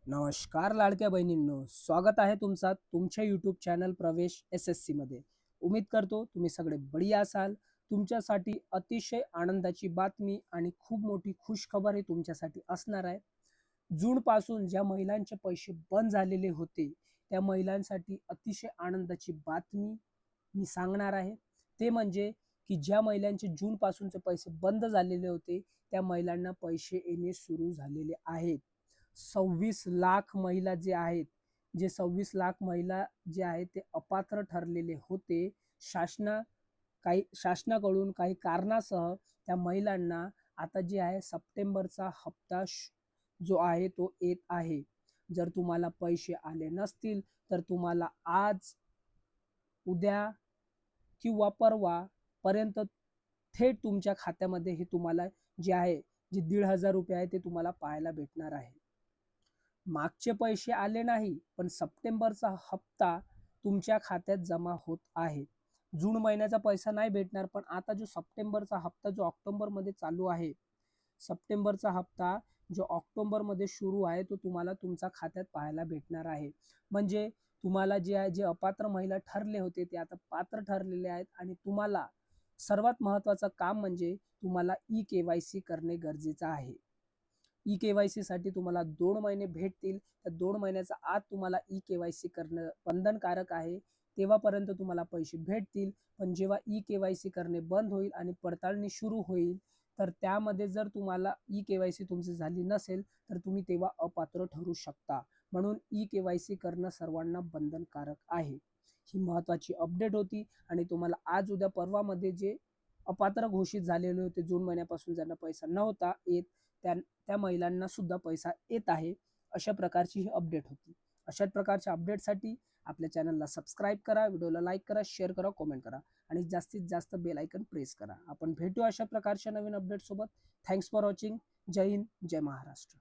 नमस्कार लाडक्या बहिणींनो, स्वागत आहे तुमचा तुमच्या यूट्यूब चॅनल प्रवेश SSC मध्ये. उम्मीद करतो तुम्ही सगळे बढिया असाल. तुमच्यासाठी अतिशय आनंदाची बातमी आणि खूप मोठी खुशखबर ही तुमच्यासाठी असणार आहे. जूनपासून ज्या महिलांचे पैसे बंद झालेले होते, त्या महिलांसाठी अतिशय आनंदाची बातमी मी सांगणार आहे. ते म्हणजे की ज्या महिलांचे जूनपासूनचे पैसे बंद झालेले होते, त्या महिलांना पैसे येणे सुरू झालेले आहेत. 26 लाख महिला जे आहेत, जे 26 लाख महिला जे आहेत ते अपात्र ठरलेले होते. शासनाकडून काही कारणासह त्या महिलांना आता जे आहे सप्टेंबरचा हप्ता जो आहे तो येत आहे. जर तुम्हाला पैसे आले नसतील तर तुम्हाला आज, उद्या किंवा परवापर्यंत थेट तुमच्या खात्यामध्ये हे तुम्हाला जे आहे, जे ₹1,500 आहे ते तुम्हाला पाहायला भेटणार आहे. मागचे पैसे आले नाही, पण सप्टेंबरचा हप्ता तुमच्या खात्यात जमा होत आहे. जून महिन्याचा पैसा नाही भेटणार, पण आता जो सप्टेंबरचा हप्ता जो ऑक्टोबरमध्ये चालू आहे, सप्टेंबरचा हप्ता जो ऑक्टोबरमध्ये सुरू आहे, तो तुम्हाला तुमच्या खात्यात पाहायला भेटणार आहे. म्हणजे तुम्हाला जे आहे, जे अपात्र महिला ठरले होते, ते आता पात्र ठरलेले आहेत आणि तुम्हाला सर्वात महत्त्वाचं काम म्हणजे तुम्हाला ई-के-वाय-सी करणे गरजेचं आहे. ई-के-वाय-सीसाठी तुम्हाला 2 महिने भेटतील. त्या 2 महिन्याच्या आत तुम्हाला ई-के-वाय-सी करणं बंधनकारक आहे. तेव्हापर्यंत तुम्हाला पैसे भेटतील. पण जेव्हा ई-के-वाय-सी करणे बंद होईल आणि पडताळणी सुरू होईल, तर त्यामध्ये जर तुम्हाला ई-के-वाय-सी तुमची झाली नसेल, तर तुम्ही तेव्हा अपात्र ठरू शकता. म्हणून ई-के-वाय-सी करणं सर्वांना बंधनकारक आहे. ही महत्त्वाची अपडेट होती आणि तुम्हाला आज, उद्या, परवामध्ये जे अपात्र घोषित झालेले होते, जून महिन्यापासून ज्यांना पैसा नव्हता येत, त्या महिलांना सुद्धा पैसा येत आहे. अशा प्रकारची ही अपडेट होती. अशाच प्रकारच्या अपडेटसाठी आपल्या चॅनलला सबस्क्राईब करा, व्हिडिओला लाईक करा, शेअर करा, कमेंट करा आणि जास्तीत जास्त बेल आयकन प्रेस करा. आपण भेटू अशा प्रकारच्या नवीन अपडेटसोबत. Thanks for watching. जय हिंद, जय महाराष्ट्र.